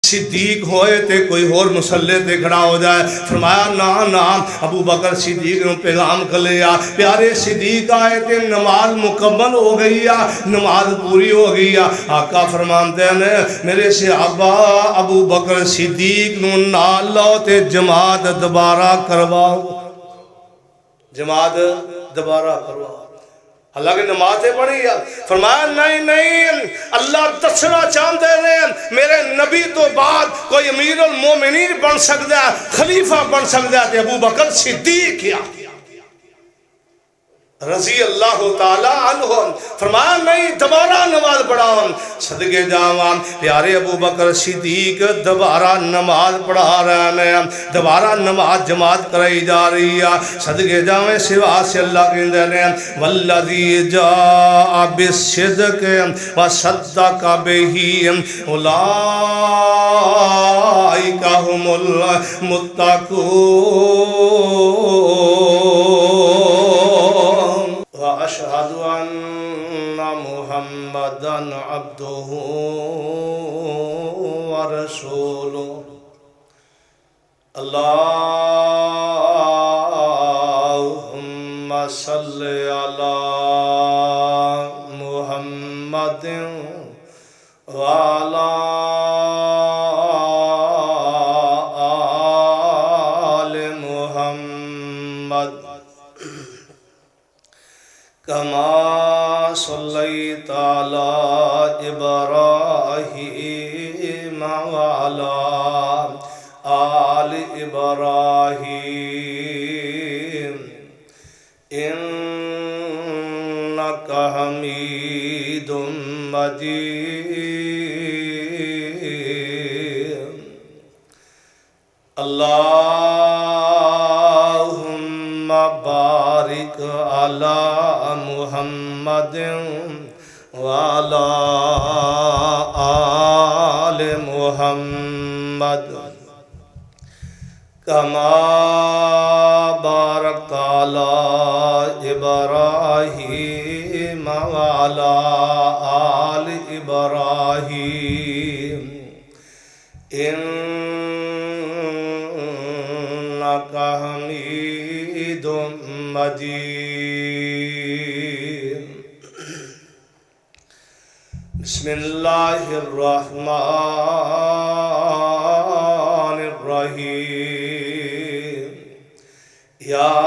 صدیق ہوئے تے کوئی اور مسلح تے کھڑا ہو جائے. فرمایا نا ابو بکر صدیق نے پیغام کر لیا. پیارے صدیق آئے تے نماز مکمل ہو گئی نماز پوری ہو گئی. آقا فرماتے ہیں میرے صحابہ ابو بکر صدیق نو نال لو تے جماعت دوبارہ کرواؤ. جماعت دوبارہ کرواؤ. حالانکہ نمازیں پڑھی. فرمایا نہیں اللہ دسنا چاہتے ہیں میرے نبی تو بعد کوئی امیر المومنین بن سکتا ہے, خلیفہ بن سکتا ہے, ابو بکر صدیق کیا رضی اللہ تعالی عنہ. فرمایا نہیں دوبارہ نماز پڑھاؤ. صدقے جاواں پیارے ابو بکر صدیق دوبارہ نماز پڑھا رہے ہیں. دوبارہ نماز جماعت کرائی جا رہی ہے. صدقے جاویں سوا سے اللہ کہندے ہیں والذی جاء بالصدق وصدق به اولئک هم المتقون واشهد ان محمدا عبده ورسوله. اللهم صل على محمد وعلى آل محمد كما صليت على إبراهيم وعلى آل إبراهيم إنك حميد مجيد. اللهم بارك على محمد وعلى آل محمد كما باركت على إبراهيم وعلى آل إبراهيم إنك حميد مجيد. بسم الله الرحمن الرحيم. يا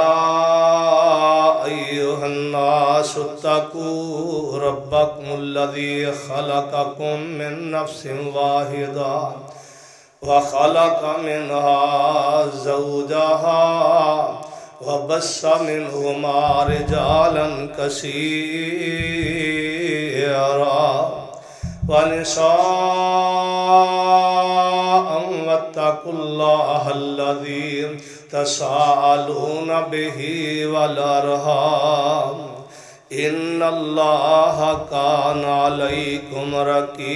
أيها الناس اتقوا ربكم الذي خلقكم من نفس واحدة وخلق منها زوجها وبث منهما رجالا كثيرا ونساء واتقوا الله الذي تساءلون به والأرحام إن الله كان عليكم رقيبا.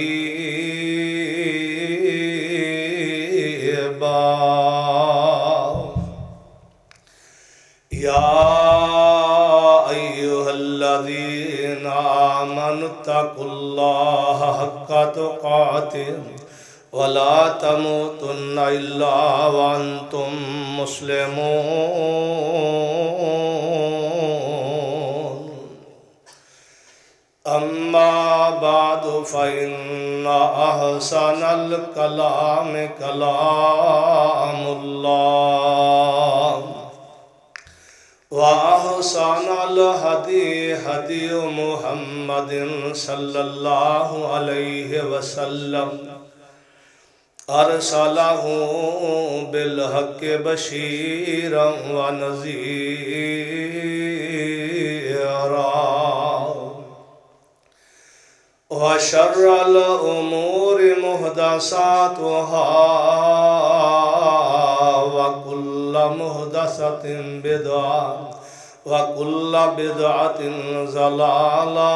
يا أيها الذين آمنوا اتقوا الله حق تقاته ولا تموتن إلا وأنتم مسلمون. أما بعد فإن أحسن الكلام كلام الله وأحسن الهدي هدي محمد صلى الله عليه وسلم أرسله بالحق بشيرا ونذيرا وشر الأمور محدثاتها وكل محدثة بدعة وكل بدعة ضلالة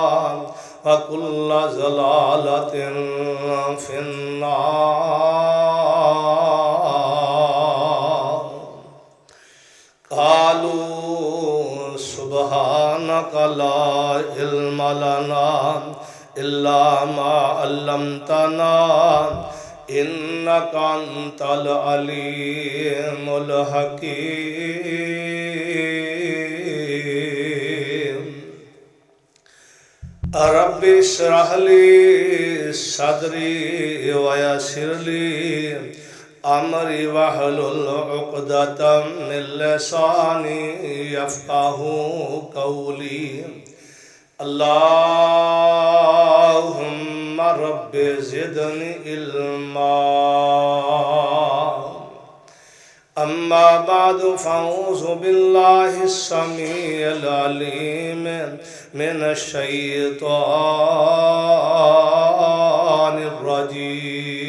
وكل ضلالة في النار. قالوا سبحانك لا علم لنا إلا ما علمتنا إنك أنت العليم الحكيم رب اشرح لي صدري ويسر لي أمري واحلل عقدة من لساني يفقهوا قولي اللهم رب زدني علما أما بعد فأعوذ بالله السميع العليم من الشيطان الرجيم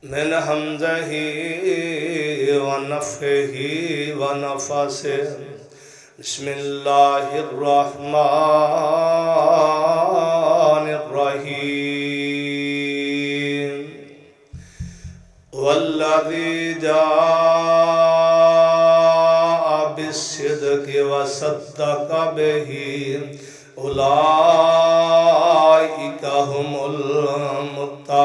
من همزه ونفخه ونفثه بسم الله الرحمن الرحيم والذي جاء بالصدق وصدق به أولئك هم المتقون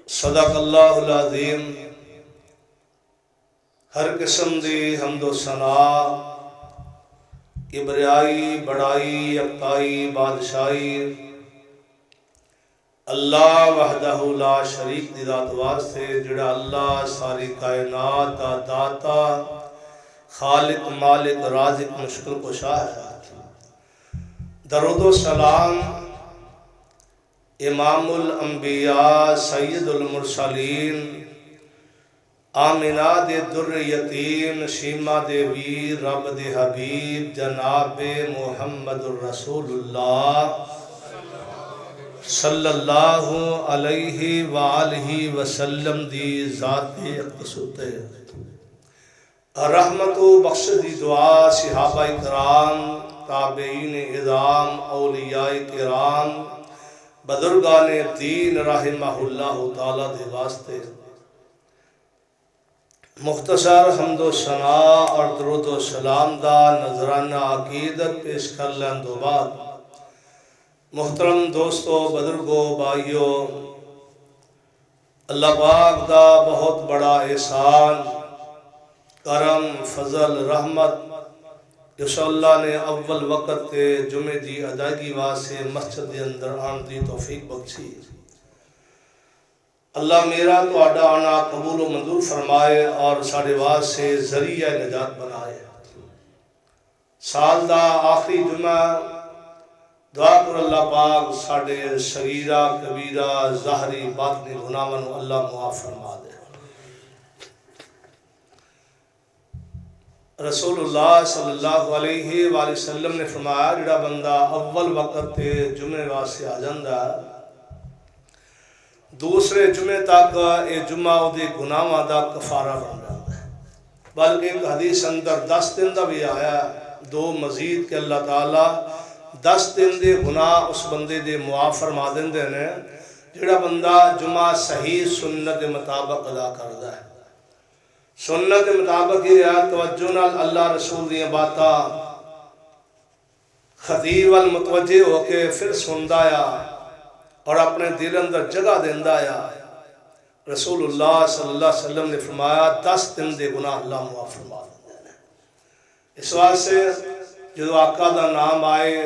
صدق اللہ العظیم۔ ہر قسم دی حمد و ثنا کبریائی بڑائی یکتائی بادشاہی اللہ وحدہ لا شریک دی ذات واسطے جڑا اللہ ساری کائنات دا داتا خالق مالک رازق مشکل کشا ہے۔ درود و سلام امام الانبیاء سید المرسلین آمنہ دے در یتیم شیمہ دے ویر رب دے حبیب جناب محمد الرسول اللہ صلی اللہ علیہ وآلہ وسلم دی ذات اقدس رحمت و بخش دی دعا صحابہ کرام تابعین اعظام اولیاء کرام بزرگان دین رحمہ اللہ تعالیٰ دے واسطے مختصر حمد و ثنا اور درود و سلام دا نذرانہ عقیدت پیش کر لیں دو بعد محترم دوستو بزرگو بھائیو اللہ پاک دا بہت بڑا احسان کرم فضل رحمت جس اللہ نے اول وقت کے جمعے دی ادائیگی واسطے مسجد کے اندر آن دی توفیق بخشی۔ اللہ میرا تو آڈا آنا قبول و منظور فرمائے اور ساڑھے واسطے ذریعہ نجات بنائے۔ سال دا آخری جمعہ دعا کر اللہ پاک ساڑھے صغیرہ کبیرہ ظاہری باطنی گناہوں اللہ معاف فرما دے۔ رسول اللہ صلی اللہ علیہ وآلہ وسلم نے فرمایا جڑا بندہ اول وقت تے جمعے واسطے آ جاندہ دوسرے جمعے تک اے جمعہ دے گناہاں دا کفارہ بن جاتا ہے، بلکہ ایک حدیث اندر 10 دن دا بھی آیا دو مزید کہ اللہ تعالیٰ 10 دن دے گناہ اس بندے دے معاف فرما دیندے نے جڑا بندہ جمعہ صحیح سنت مطابق ادا کردا ہے۔ سنت مطابق یہ ہے توجہ نال اللہ رسول دی باتاں خطیب والمتوجہ ہو کے پھر سندا یا اور اپنے دل اندر جگہ دیندا یا رسول اللہ صلی اللہ علیہ وسلم نے فرمایا 10 دن دے گناہ اللہ معاف فرما دیندے نے۔ اس واسطے جو آقا دا نام آئے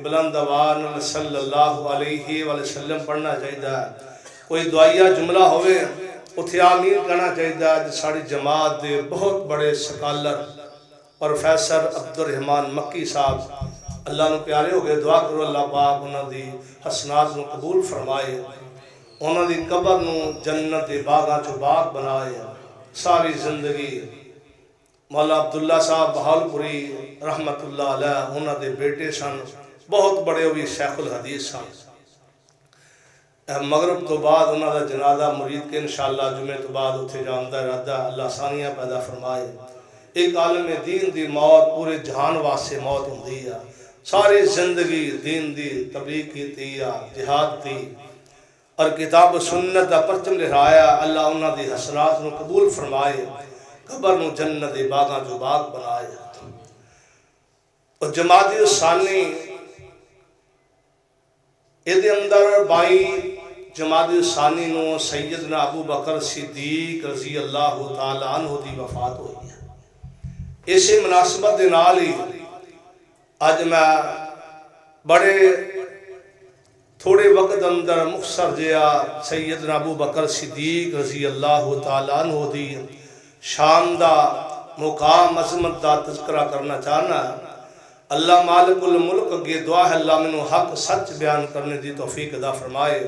بلند آواز صلی اللہ علیہ وآلہ وسلم پڑھنا چاہیے، کوئی دعائیہ جملہ ہوئے اتھے آمین کہنا چاہیے۔ ساری جماعت دے بہت بڑے سکالر پروفیسر عبدالرحمن مکی صاحب اللہ نے پیارے ہو گئے، دعا کرو اللہ پاک انہوں دی حسنات نو قبول فرمائے، انہوں دی قبر نو جنت دے باغاں چو باغ بنائے۔ ساری زندگی مولا عبداللہ صاحب بہالپوری رحمت اللہ علیہ انہوں دے بیٹے سن، بہت بڑے ہوئی شیخ الحدیث سن۔ مغرب تو بعد انہوں دا جنازہ مرید کے انشاءاللہ جمعے تو بعد اتھے جاندہ ارادہ اللہ ثانیہ پیدا فرمائے۔ ایک عالم دین دی موت پورے جہان واسے موت ہوندی ہے، ساری زندگی دین دی تبلیغ کی تھی جہاد تھی اور کتاب و سنت دا پرچم لہرایا۔ اللہ انہوں دی حسنات نو قبول فرمائے، قبر نو جنت دے باغاں جو باغ بنایا اور جمادی ثانی یہ اندر 22 جمادی ثانی نو سیدنا ابو بکر صدیق رضی اللہ تعالی عنہ دی وفات ہوئی ہے۔ اسی مناسبت دے نال ہی اج میں بڑے تھوڑے وقت اندر مختصر جہا سیدنا ابو بکر صدیق رضی اللہ تعالی عنہ دی شان دا مقام عظمت دا تذکرہ کرنا چاہنا ہے۔ اللہ مالک الملک اگے دعا ہے اللہ منو حق سچ بیان کرنے دی توفیق عطا فرمائے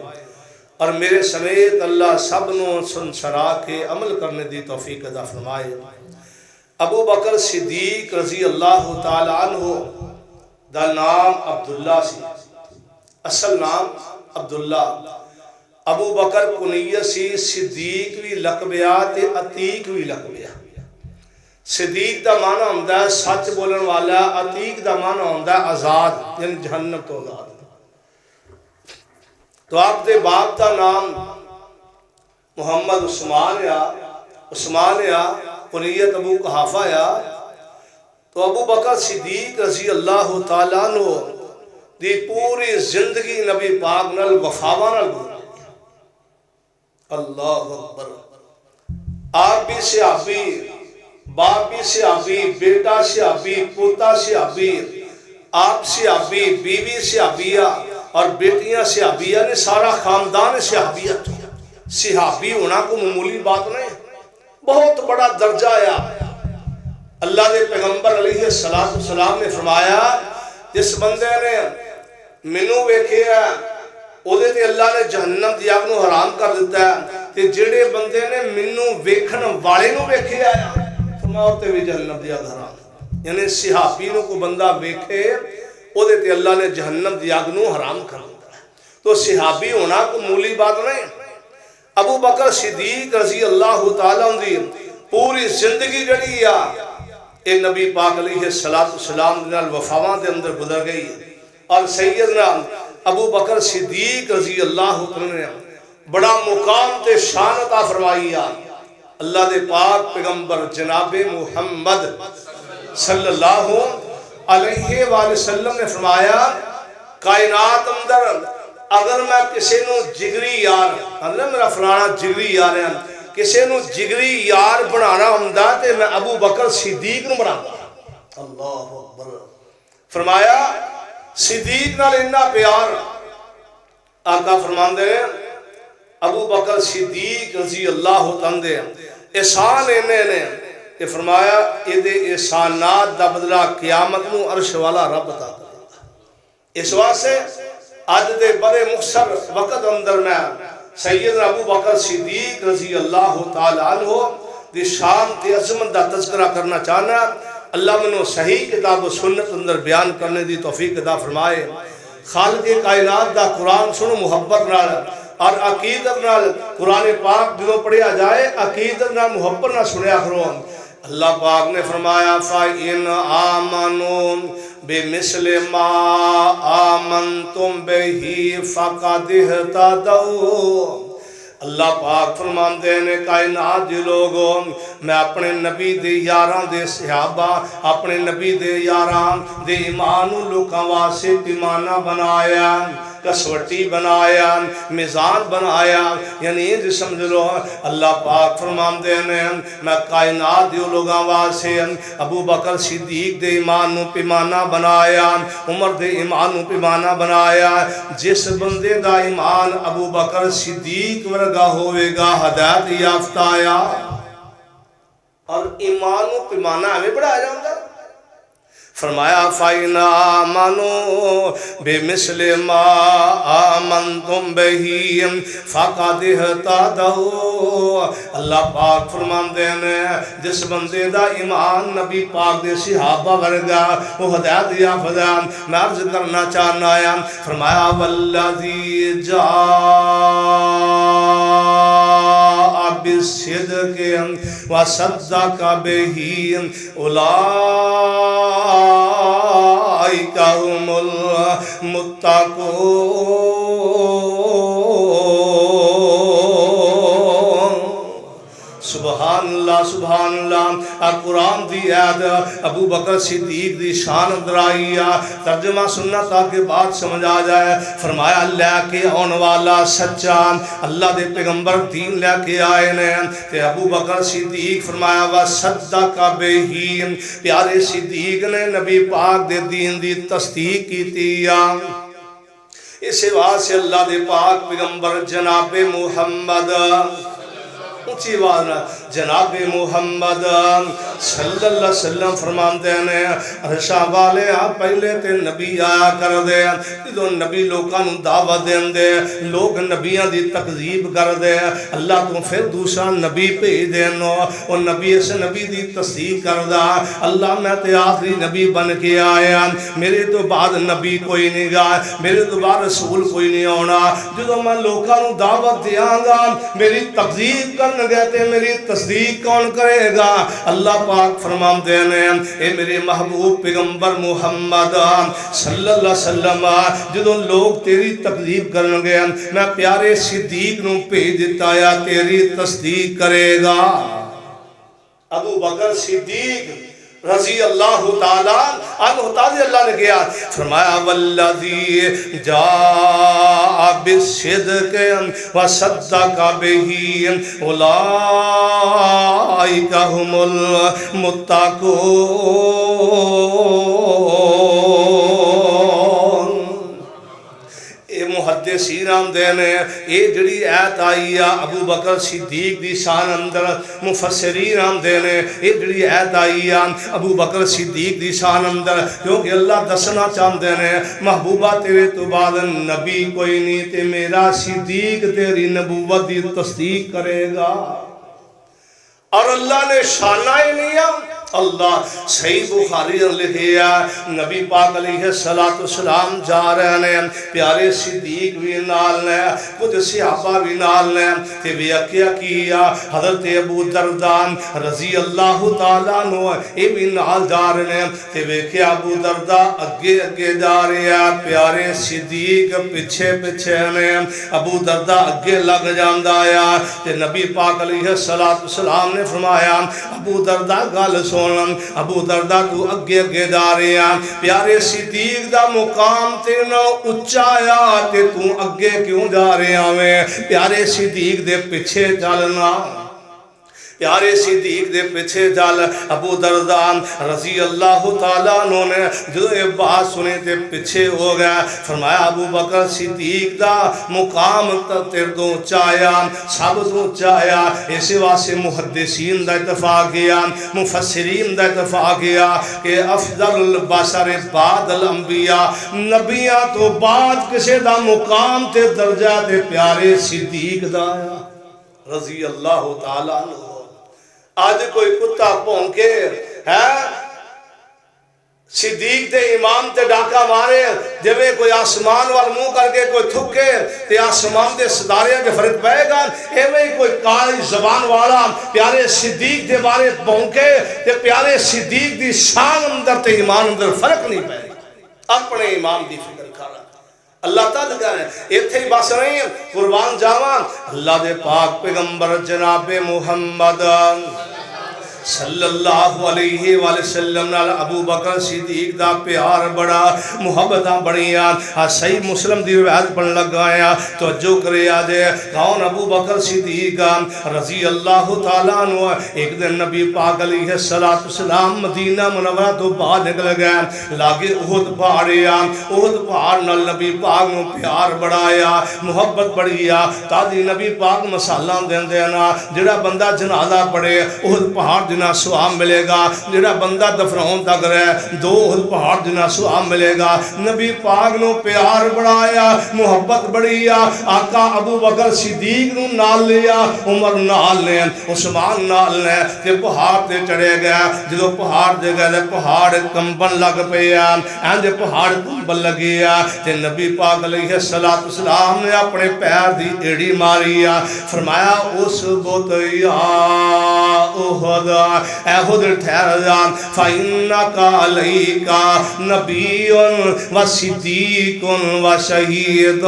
اور میرے سمیت اللہ سب نو سن سرا کے عمل کرنے دی توفیق عطا فرمائے۔ ابو بکر صدیق رضی اللہ تعالی عنہ دا نام عبداللہ سی، اصل نام عبداللہ۔ ابو بکر کنیہ سی، صدیق بھی لقبیا تے عتیق بھی لقبیا۔ صدیق دا معنی ہوندہ ہے سچ بولن والا، عتیق دا معنی ہوندہ ہے آزاد، یعنی جہنم تو آزاد۔ تو آپ دے باپ دا نام محمد عثمان یا کنیت ابو قحافہ یا تو ابو بکر صدیق رضی اللہ تعالیٰ عنہ دی پوری زندگی نبی پاک نال وفاواں نال گزاری۔ اللہ اکبر۔ آپ بھی صحابی، باپ بھی صحابی، بیٹا صحابی، پوتا صحابی، آپ صحابی، بیوی صحابیہ اور بیٹیاں صحابیہ نے سارا خاندان صحابیت۔ صحابی ہونا کو معمولی بات نہیں، بہت بڑا درجہ آیا۔ اللہ دے پیغمبر علیہ السلام نے فرمایا جس بندے نے مینوں ویکھیا اودے تے اللہ نے جہنم دی آگ نو حرام کر دیتا ہے، تے جڑے بندے نے مینوں ویکھن والے نو ویکھیا فرمایا تے بھی جہنم دی آگ حرام۔ یعنی صحابی نو کو بندہ ویکھے اودے تے اللہ نے جہنم دی آگ نو حرام کر دیتا ہے۔ تو صحابی ہونا کو معمولی بات نہیں۔ ابو بکر صدیق رضی اللہ تعالیٰ عنہ پوری زندگی جڑی اے نبی پاک علیہ السلام دے نال وفاواں دے اندر گزر گئی اور سیدنا ابو بکر صدیق رضی اللہ تعالیٰ نے بڑا مقام تے شان عطا فرمائی۔ اللہ دے پاک پیغمبر جناب محمد صلی اللہ علیہ وآلہ وسلم نے فرمایا کائنات اندر اگر میں کسی نو جگری یار، اگر میرا فلانا جگری یار ہے، کسی نو جگری یار بنانا ہوندا تے میں ابو بکر صدیق نو بنانا۔ اللہ اکبر۔ فرمایا صدیق نال اتنا پیار، آقا فرماندے ہیں ابو بکر صدیق رضی اللہ تعالی احسان انہیں نے کہ فرمایا ایدے احسانات دا بدلہ قیامت نو عرش والا رب عطا کرے گا۔ اس واسطے آج دے بڑے مختصر وقت اندر میں سیدنا ابو بکر صدیق رضی اللہ تعالی عنہ دی شان تے عظمت دا تذکرہ کرنا چاہنا۔ اللہ منو صحیح کتاب و سنت اندر بیان کرنے دی توفیق عطا فرمائے۔ خالق کائنات دا قرآن سنو محبت نال اور عقیدت نال، قرآن پاک جو پڑھیا جائے عقیدت نال محبت نال سنیا کرو۔ اللہ پاک نے فرمایا فَإِنْ آمَنُوا بِمِثْلِ مَا آمَنْتُمْ بِهِ فَقَدِ اهْتَدَوْا۔ اللہ پاک فرماندے نے کائنات دی لوگوں میں اپنے نبی دے یاران دے صحابہ، اپنے نبی دے یاران دے ایمان لوکاں واسطے پیمانہ بنایا، کسوٹی بنایا، میزان بنایا، یعنی یہ سمجھ لو اللہ پاک فرماندے نے میں کائنات دیو لوگاں واسے ابو بکر صدیق دے ایمان نو پیمانہ بنایا، عمر دے ایمان نو پیمانہ بنایا۔ جس بندے دا ایمان ابو بکر صدیق ورگا ہوئے گا ہدایت یافتہ آیا اور ایمان نو پیمانہ ہمیں بڑھایا جاؤں گا۔ فرمایا فَإِنْ آمَنُوا بِمِثْلِ مَا آمَنْتُمْ بِهِ فَقَدِ اهْتَدَوْا۔ اللہ پاک فرماندے نے جس بندے دا ایمان نبی پاک دے صحابہ ورگا وہ ہدایت یافتہ۔ میں عرض کرنا چاہنا ہے فرمایا وَالَّذِي جَاءَ بِالصِّدْقِ وَصَدَّقَ بِهِ أولئك هم المتقون۔ سبحان اللہ، سبحان سبحان اللہ۔ اور قرآن دی آیت ابو بکر صدیق دی شان اندر آئی ہے، ترجمہ سننا تاکہ بات سمجھ آ جائے۔ فرمایا اللہ کے آن والا سچا اللہ دے پیغمبر دین لے کے آئے نے، تے ابو بکر صدیق فرمایا وصدق بہ، پیارے صدیق نے نبی پاک دے دین دی تصدیق کی تیا۔ اس واسطے اللہ دے پاک پیغمبر جناب محمد، اونچی آواز نہ، جناب محمد صلی اللہ علیہ وسلم فرماتے ہیں عرشاں والے آپ پہلے تے نبی آیا کر دے، جدو نبی لوگاں نوں دعوت دین دے، لوگ نبیاں دی تکذیب کر دے، اللہ تو پھر دوسرا نبی بھیج دینو، اور نبی اس نبی دی تصدیق کر دا، اللہ میں تے آخری نبی بن کے آیا، میرے تو بعد نبی کوئی نہیں گا، میرے تو بعد رسول کوئی نہیں ہونا، جدو میں لوگاں نوں دعوت دیاں گا میری تکذیب کرن گے تے میری تصدیق کون کرے گا؟ اللہ پاک فرماتے ہیں اے میرے محبوب پیغمبر محمد صلی اللہ علیہ وسلم، جدو لوگ تیری تکذیب کرن گے میں پیارے صدیق نوں بھیج دیتا یا تیری تصدیق کرے گا۔ ابو بکر صدیق رضی اللہ تعالیٰ عنہ تعالی اللہ نے کیا فرمایا والذی جاء بالصدق وصدق بہ اولئک هم المتقون۔ محدثین آمدے نے یہ جڑی آیت آئی ابو بکر صدیق دی شان اندر، مفسرین آمدے نے یہ جڑی آیت آئی ابو بکر صدیق دی شان اندر، کیونکہ اللہ دسنا چاہتے ہیں محبوبہ تیرے تو بعد نبی کوئی نہیں تے میرا صدیق تیری نبوت دی تصدیق کرے گا۔ اور اللہ نے شانہ ہی نہیں اللہ صحیح بخاری لکھیا نبی پاک علیہ السلام جا رہے ہیں، پیارے صدیق بھی نال نے، کچھ صحابہ بھی نال نے، تے بھی اکیا کیا حضرت ابو دردان رضی اللہ تعالیٰ عنہ اے بھی نال جا رہے ہیں، تے بھی کیا ابو دردہ اگے اگے جا رہے ہیں، پیارے صدیق پچھے پچھے نے، ابو دردہ اگے لگ جاندہ آیا، تے نبی پاک علیہ السلام نے فرمایا ابو دردہ گل سو ابو دردہ تو اگے اگے جا رہے ہیں، پیارے صدیق دا مقام تینا اچایا تے تو اگے کیوں جا رہے ہیں؟ پیارے صدیق دے پیچھے چلنا، پیارے صدیق دے پیچھے چل۔ ابو دردہ رضی اللہ تعالیٰ عنہ نے جو یہ بات سنے تے پیچھے ہو گیا، فرمایا ابو بکر صدیق دا مقام تیر دو چایا سب دو چایا۔ اسی واسے محدثین دا اتفاق کیا، مفسرین دا اتفاق کیا کہ افضل البشر بعد الانبیاء، نبیاں تو بعد کسے دا مقام تے درجہ تے پیارے صدیق دا رضی اللہ تعالیٰ عنہ۔ آج کوئی کتا پونکے ہے صدیق دے امام تے ڈاکہ مارے، جب کوئی آسمان وال منہ کر کے کوئی تھکے تے آسمان دے ستارے کے فرق پائے گا، ایویں کوئی کالی زبان والا پیارے صدیق دے بارے پونکے تے پیارے صدیق دی شان اندر تے ایمان اندر فرق نہیں پائے گا۔ اپنے امام دی فکر کر اللہ تعالیٰ کہہ رہے ہیں ایتھے ہی بس رہی ہیں قربان جاوان اللہ دے پاک پیغمبر جناب محمد صلی اللہ علیہ وآلہ وسلم نال ابو بکر صدیق دا پیار بڑا، محبتاں بڑیاں۔ صحیح مسلم دی روایت پڑھن لگایا توجہ کرے آجے کون ابو بکر صدیق رضی اللہ تعالیٰ عنہ۔ ایک دن نبی پاک علیہ السلام مدینہ منورہ تو باہر نکل گئے، لاگے احد پہاڑیا، احد پہاڑ نال نبی پاک نو پیار بڑھایا، محبت بڑھیا، تاکہ نبی پاک مسالہ دین دینا جڑا بندہ جنازہ پڑے احد پہاڑ جنا سواب ملے گا، جڑا بندہ دفنون تک رہے دو پہاڑ جنا سواب ملے گا۔ نبی پاک نو پیار بڑھایا، محبت بڑھیا، آقا ابو بکر صدیق نو نال لیا، عمر نال لے، عثمان نال لے، تے پہاڑ تے چڑھے گیا۔ جدو پہاڑ دے گئے پہاڑ کمبن لگ پیا، اینجے پہاڑ کمبن لگیا تے نبی پاک علیہ السلام نے اپنے پیر دی ایڑی ماری، فرمایا اس بوتیا احد احد ٹھہر جا، فَإِنَّكَ عَلَيْكَ نَبِيٌّ وَصِدِّيقٌ وَشَهِيدٌ۔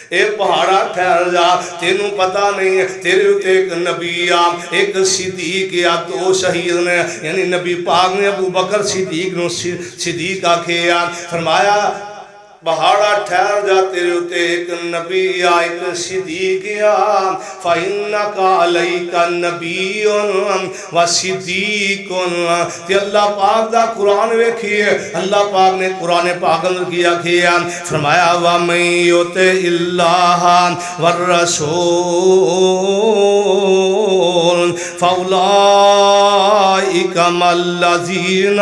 اے پہاڑا ٹھہر جا تینوں پتہ نہیں ہے تیرے تے ایک نبی آ ایک صدیق یا دو شہید نے یعنی نبی پاک نے ابو بکر صدیق نو صدیق آکھے فرمایا بہاڑا ٹھہر جا تیرے تے ایک نبی یا ایک صدیق یا فَإِنَّكَ عَلَيْكَ نَبِيٌّ وَصِدِّيقٌ تے اللہ پاک دا قرآن ویکھیے اللہ پاک نے قرآن پاک اندر کیا کیا فرمایا وَمَن يُطِعِ اللَّهَ وَالرَّسُولَ فَأُولَٰئِكَ مَعَ الَّذِينَ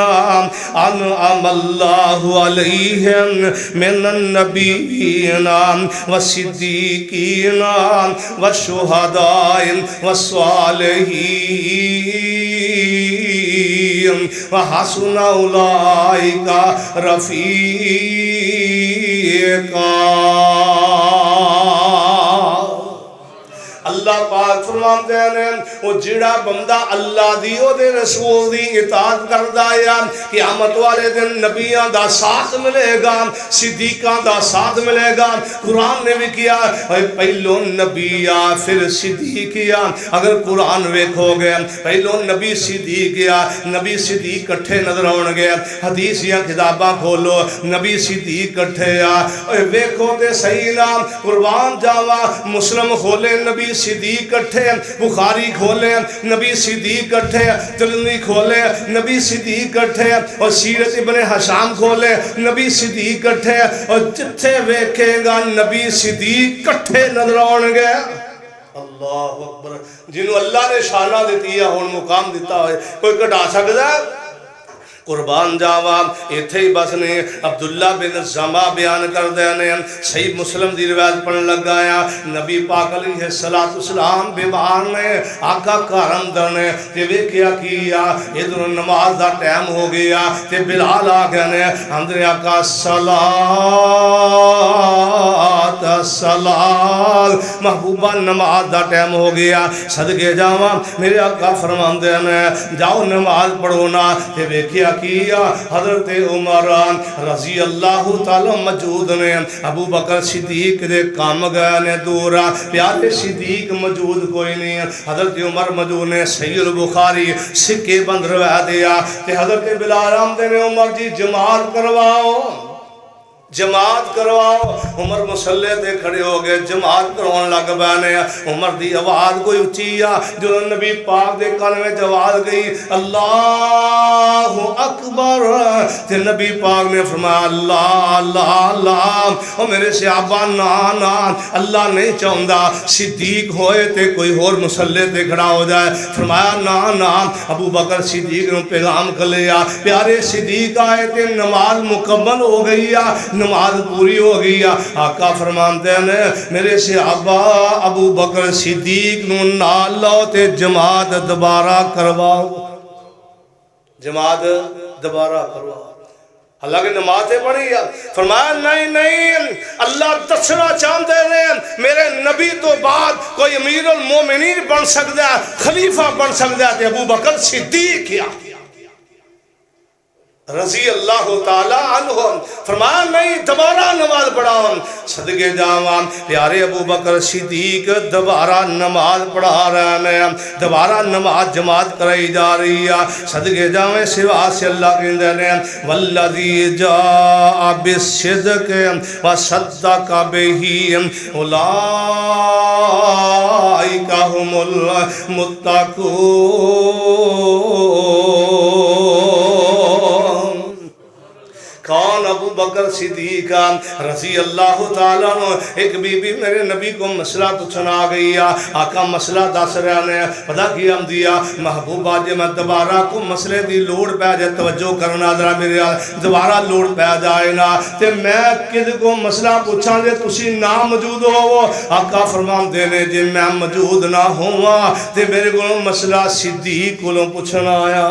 أَنْعَمَ اللَّهُ عَلَيْهِمْ من النبيين والصديقين والشهداء والصالحين وحسن أولئك رفيقا اللہ پاک فرماتے ہیں وہ جڑا بندہ اللہ دی او دے رسول دی اطاعت کردا ہے قیامت والے دن نبیاں دا ساتھ ملے گا صدیقاں دا ساتھ ملے گا قرآن نے بھی کیا پہلو نبی آ پھر صدیق آ اگر قرآن ویکھو گے پہلو نبی صدیق آ نبی صدیق کٹھے نظر آن گے حدیث یا کتاباں کھولو نبی صدیق کٹھے آ ویکھو تے صحیح نام قربان جاوا مسلم کھولے نبی صدیق کٹھے بخاری کھولے نبی صدیق کٹھے ترمذی کھولے نبی صدیق کٹھے اور سیرت ابن حشام کھولے نبی صدیق کٹھے اور جتھے ویکھے گا نبی صدیق کٹھے نظر آن گے اللہ اکبر جنہوں اللہ نے شانہ دیتی ہے ہون مقام دیتا ہے کوئی کٹا سکتا ہے قربان جاوا ایتھے ہی بس نے عبداللہ بن زما بیان کر دینے صحیح مسلم دی روایت پڑھن لگایا نبی پاک علیہ السلام بیمار نے آقا کرم درنے تے ویکھیا کیا ادھر نماز دا ٹائم ہو گیا تے بلال آ گئے نے اندر آقا صلاۃ محبوبہ نماز دا ٹائم ہو گیا صدقے جاواں میرے آقا فرماندے نے جاؤ نماز پڑھو نا تے ویکھیا کیا حضرت عمر رضی اللہ تعالی موجود نے ابو بکر صدیق دے کام گئے نے دورا پیارے صدیق موجود کوئی نہیں حضرت عمر موجود نے صحیح البخاری سکے بند روایت دیا کہ حضرت بلال آمدے نے عمر جی جماعت کرواؤ جماعت کرواؤ عمر مسلح تے کھڑے ہو گئے جماعت کروان لگ بینے عمر دی آواز کوئی اچھی جو نبی پاک دے کان میں جواز گئی اللہ اکبر تے نبی پاک نے فرمایا اللہ اللہ اللہ اور میرے صحابہ نا اللہ نہیں چاہندا صدیق ہوئے تے کوئی اور مسلح تے کھڑا ہو جائے فرمایا نا ابو بکر صدیق نے پیغام کر لیا پیارے صدیق آئے تے نماز مکمل ہو گئی نماز پوری ہو گئی آقا فرماتے ہیں میرے صحابہ ابو بکر صدیق نو نال لاؤ تے جماعت دوبارہ کرواؤ جماعت دوبارہ کرواؤ حالانکہ نمازیں پڑھی فرمایا نہیں اللہ دسنا چاہتے ہیں میرے نبی تو بعد کوئی امیر المومنین بن سکتا ہے خلیفہ بن سکتا ہے ابو بکر صدیق کیا رضی اللہ تعالیٰ عنہ فرمایا نہیں دوبارہ نماز پڑھاؤں صدقے جاواں پیارے ابو بکر صدیق دوبارہ نماز پڑھا رہے ہیں دوبارہ نماز جماعت کرائی جا رہی ہے صدقے جاویں سوا سے اللہ کے اندر والذی جاء بالصدق وصدق بہ اولئک هم المتقون کون ابو بکر صدیق رضی اللہ تعالیٰ عنہ ایک بی بی میرے نبی کو مسئلہ پوچھنا آ گئی آقا مسئلہ دس رہے ہیں پتہ کیا ہم دیا محبوبہ جے میں دوبارہ کو مسئلے دی لوڑ پہ جائے توجہ کرنا ذرا میرے دوبارہ لوڑ پہ جائے نا تے میں کد کو مسئلہ پوچھاں جے تسی نہ موجود ہو آقا فرمان دینے جے میں موجود نہ ہوا تے میرے کو مسئلہ صدیق کو پوچھنا آیا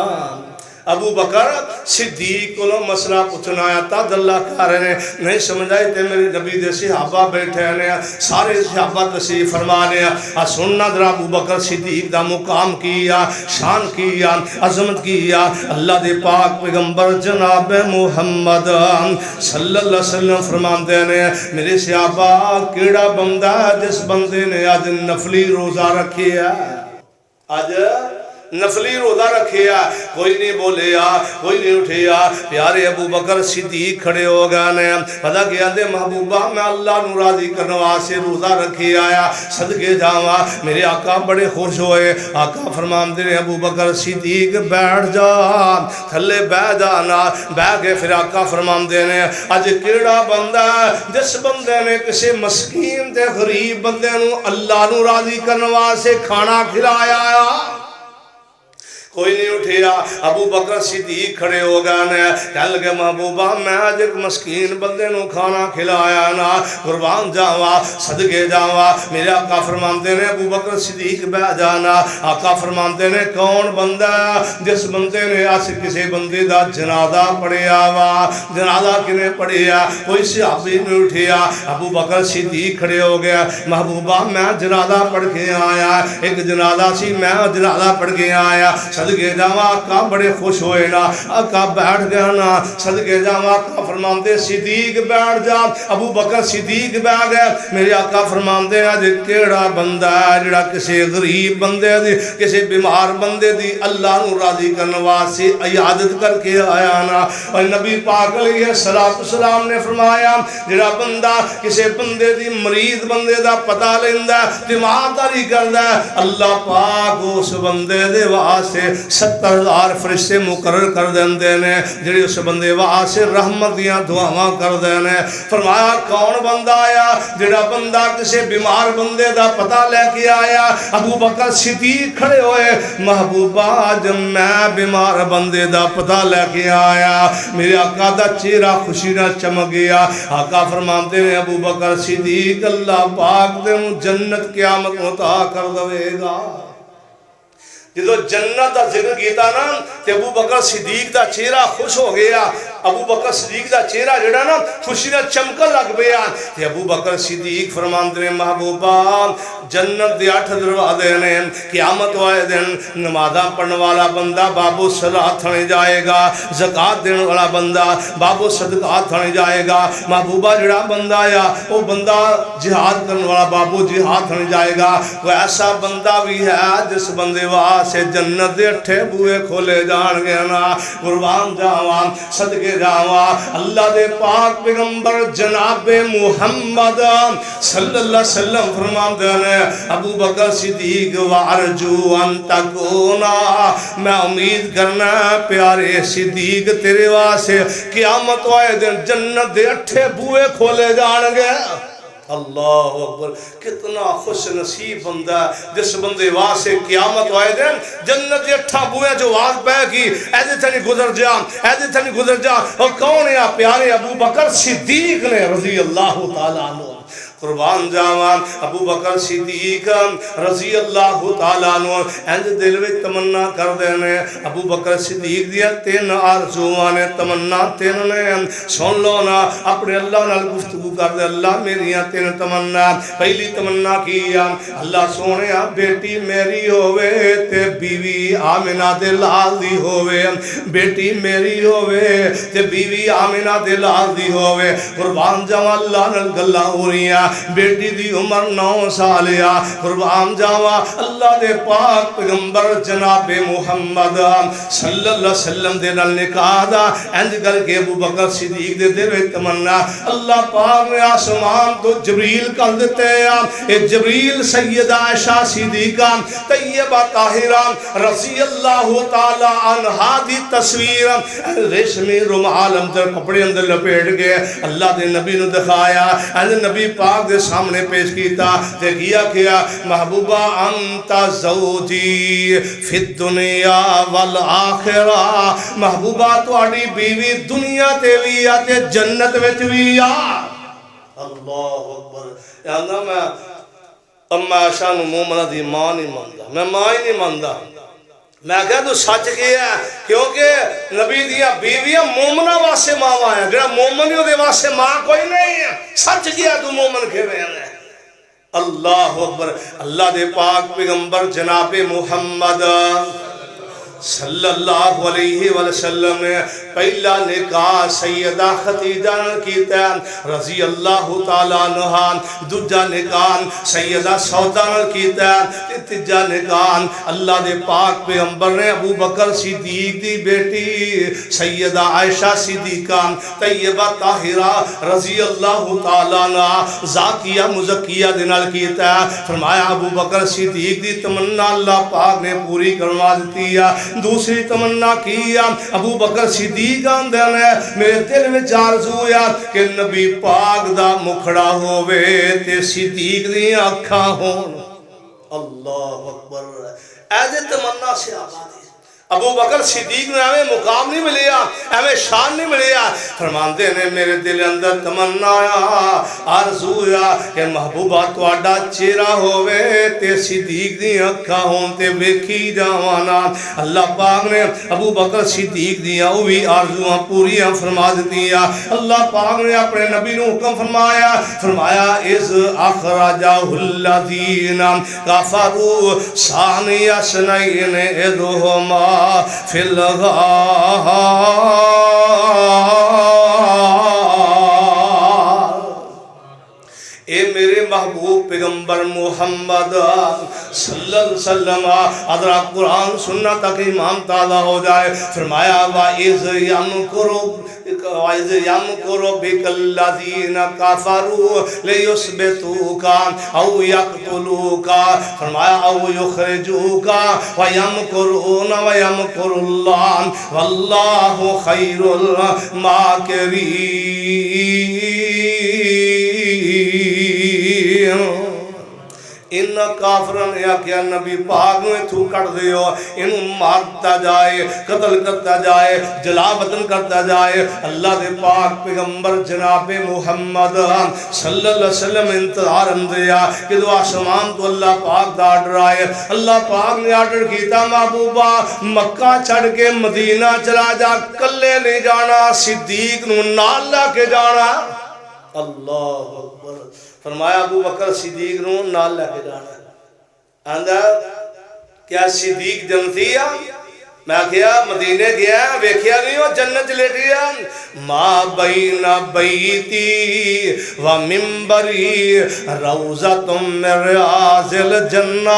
ابو بکر صدیق کو مسئلہ پوچھنا آیا تھا اللہ کہہ رہے ہیں نہیں سمجھ آئے تھے میرے نبی دے صحابہ بیٹھے ہیں سارے صحابہ تشریف فرمانے ہیں سننا ذرا ابو بکر صدیق دا مقام کیا شان کیا عظمت کیا اللہ دے پاک پیغمبر جناب محمد صلی اللہ علیہ وسلم فرماتے ہیں میرے صحابہ کیڑا بندہ جس بندے نے آج نفلی روزہ رکھے ہے آج نفلی روزہ رکھیا کوئی نہیں بولیا کوئی نہیں اٹھیا پیارے ابو بکر صدیق کھڑے ہو گئے پتہ کیا دے محبوبہ میں اللہ نو راضی کرنے واسطے روزہ رکھی آیا صدقے جاواں میرے آقا بڑے خوش ہوئے آقا فرماندے نے ابو بکر صدیق بیٹھ جا تھلے بیٹھ جانا بیٹھ کے پھر آقا فرماندے نے اج کیڑا بندہ جس بندے نے کسی مسکین تے غریب بندے نو اللہ نو راضی کرنے واسطے کھانا کھلایا کوئی نہیں اٹھیا ابو بکر صدیق کھڑے ہو گئے کہنے لگے محبوبہ میں آج ایک مسکین بندے نو کھانا کھلایا نا قربان جاوا صدقے جاوا میرے آقا فرماندے نے ابو بکر صدیق بیٹھ جانا آقا فرماندے نے کون بندہ جس بندے نے آج کسی بندے دا جنازہ پڑھیا وا جنازہ کنے پڑھیا کوئی صحابی نہیں اٹھیا ابو بکر صدیق کھڑے ہو گیا محبوبہ میں جنازہ پڑھ کے آیا ایک جنازہ سی میں جنازہ پڑھ کے آیا صدقے جاواں آقا بڑے خوش ہوئے نا آقا بیٹھ گیا نا صدقے جاواں آقا فرماندے صدیق بیٹھ جا ابو بکر صدیق بیٹھ گئے میرے آقا فرماندے آج کیڑا بندہ ہے جڑا کسی غریب بندے دی کسی بیمار بندے دی اللہ نو راضی کرنے واسطے عیادت کر کے آیا نا اور نبی پاک علیہ السلام نے فرمایا جڑا بندہ کسی بندے دی مریض بندے دا پتہ لیندا تیمارداری کردا اللہ پاک اس بندے دے واسطے 70,000 فرشتے مقرر کر دیندے نے جڑے اس بندے واسطے رحمت دیاں دعاواں کر دینے فرمایا کون بندہ آیا جڑا بندہ کسی بیمار بندے دا پتہ لے کے آیا ابو بکر صدیق کھڑے ہوئے محبوبہ آج میں بیمار بندے دا پتہ لے کے آیا میرے آقا دا چہرہ خوشی نہ چمک گیا آقا فرماتے ہیں ابو بکر صدیق اللہ پاک دے جنت قیامت عطا کر دے گا جدو جنت دا ذکر کیتا نا تے ابو بکر صدیق دا چہرہ خوش ہو گیا ابو بکر صدیق دا چہرہ جڑا نا خوشی نہ چمکن لگ پیا تے ابو بکر صدیق فرماندے نے محبوبہ جنت دے 8 دروازے نے قیامت والے دن نمازاں پڑھنے والا بندہ بابو صلاۃ تھنے جائے گا زکات دینے والا بندہ بابو صدقات تھنے جائے گا محبوبہ جڑا بندہ آیا وہ بندہ جہاد کرنے والا بابو جہاد تھنے جائے گا کوئی ایسا بندہ بھی ہے جس بندے واسطے جنت دے 8 بوئے کھولے جان گے نا قربان جاواں صدقے جاواں اللہ دے پاک پیغمبر جناب محمد صلی اللہ علیہ وسلم فرماندے نے ابو بکر صدیق وارجو ان تکونا میں امید کرنا پیارے صدیق تیرے واسطے قیامت والے دن جنت دے 8 بوئے کھولے جان گے اللہ اکبر کتنا خوش نصیب بندہ جس بندے واسطے قیامت والے دن جنت دے 8 بوئے جو آواز پہ کی ایدے تھنی گزر جا ایدے تھنی گزر جا اور کون ہے پیارے ابو بکر صدیق نے رضی اللہ تعالیٰ عنہ قربان جاواں ابو بکر صدیق رضی اللہ تعالیٰ عنہ انج دل وچ تمنا کر دینے ابو بکر صدیق دیا 3 آرزوواں نے تمنا 3 نے سن لو نا اپنے اللہ نال گفتگو کر دے اللہ میریاں 3 تمنا پہلی تمنا کیا اللہ سونیا بیٹی میری ہووے تے بیوی آمنہ دے لال دی ہووے بیٹی میری ہووے تے بیوی آمنہ دے لال دی ہووے قربان جاواں اللہ نال گلاں ہو رہیاں بیٹی دی عمر 9 سالیا قربان جاوا اللہ دے پاک پیغمبر جناب محمد صلی اللہ علیہ وسلم دے نال نکاح دا انج کر کے ابو بکر صدیق دے دل وچ تمنا اللہ پاک نے آسمان تو جبریل کر دتے اے جبریل سیدہ عائشہ صدیقہ طیبہ طاہرہ رضی اللہ تعالی عنہا دی تصویر ریشمی رومال اندر کپڑے اندر لپیٹ کے اللہ دے نبی نو دکھایا انج نبی پاک دے سامنے پیش کیتا تے کیا محبوبہ انت زوجی فی الدنیا والآخرہ محبوبہ تواڈی بیوی دنیا تے وی آ تے جنت وچ وی آ اللہ اکبر یعنی میں اما عائشہ نو مومنہ دی ماں نہیں ماندا میں ماں ہی نہیں ماندا میں کہا تو سچ کیا ہے کیونکہ نبی دیا بیویاں مومنہ واسے ماں ہیں جڑا مومن ہی دے واسے ماں کوئی نہیں ہے سچ کیا تو مومن کے رہے ہیں اللہ اکبر اللہ دے پاک پیغمبر جناب محمد صلی اللہ علیہ وسلم نے پہلا نکاح سیدہ خدیجہ کیتا رضی اللہ تعالیٰ عنہ دوجا نکاح سیدہ سودا کیتا تیجا نکاح اللہ دے پاک پیغمبر نے ابو بکر صدیق دی بیٹی سیدہ عائشہ صدیقہ طیبہ طاہرہ رضی اللہ تعالیٰ عنہ زاکیہ مزکیہ دے نال کیتا فرمایا ابو بکر صدیق دی تمنا اللہ پاک نے پوری کروا دیتی ہے دوسری تمنا کیا ابو بکر صدیق آندھن ہے میرے دل میں آرزو یا کہ نبی پاک دا مکھڑا ہووے تے صدیق دی آنکھاں ہون اللہ اکبر ایسے تمنا سے آبادی ابو بکر صدیق نے ہمیں مقام نہیں ملیا ہمیں شان نہیں ملیا فرماندے نے میرے دل اندر تمنا آرزو یا کہ محبوبہ تو آڈا چیرہ ہوئے تے صدیق دی اکھا ہون تے بیکھی جاوانا اللہ پاک نے ابو بکر صدیق دیا ہوئی آرزواں پوریاں فرما دیا اللہ پاک نے اپنے نبی نے حکم فرمایا از اخرجہ الذین کفروا ثانی اثنین اذہما فی الغار اے میرے محبوب پیغمبر محمد صلی اللہ علیہ وسلم حضرات قرآن سننا تک امام تازہ ہو جائے فرمایا وَإِذْ يَمْكُرُ بِكَ الَّذِينَ كَفَرُوا لِيُثْبِتُوكَ أَوْ يَقْتُلُوكَ فرمایا أَوْ يُخْرِجُوكَ وَيَمْكُرُونَ وَيَمْكُرُ اللَّهُ وَاللَّهُ خَيْرُ الْمَاكِرِينَ ان کافرن یا کیا نبی پاک میں تھو کر دیو انہوں مارتا جائے قتل کرتا جائے جلا وطن کرتا جائے اللہ دے پاک پیغمبر جناب محمد صلی اللہ علیہ وسلم انتظار اندیا کہ دو آسمان تو اللہ پاک دا آڈر آئے اللہ پاک نے آڈر کیتا محبوبہ مکہ چھڑ کے مدینہ چلا جا کلے نہیں جانا صدیق نو نالا کے جانا اللہ اکبر فرمایا ابو بکر صدیق نو نال لے کے جانا آندھا کیا صدیق جنتی ہے میں کیا مدینے گیا ویکھیا نہیں ہو جنت لیٹیا ما بین بیتی و منبری روزۃ من ریاض الجنہ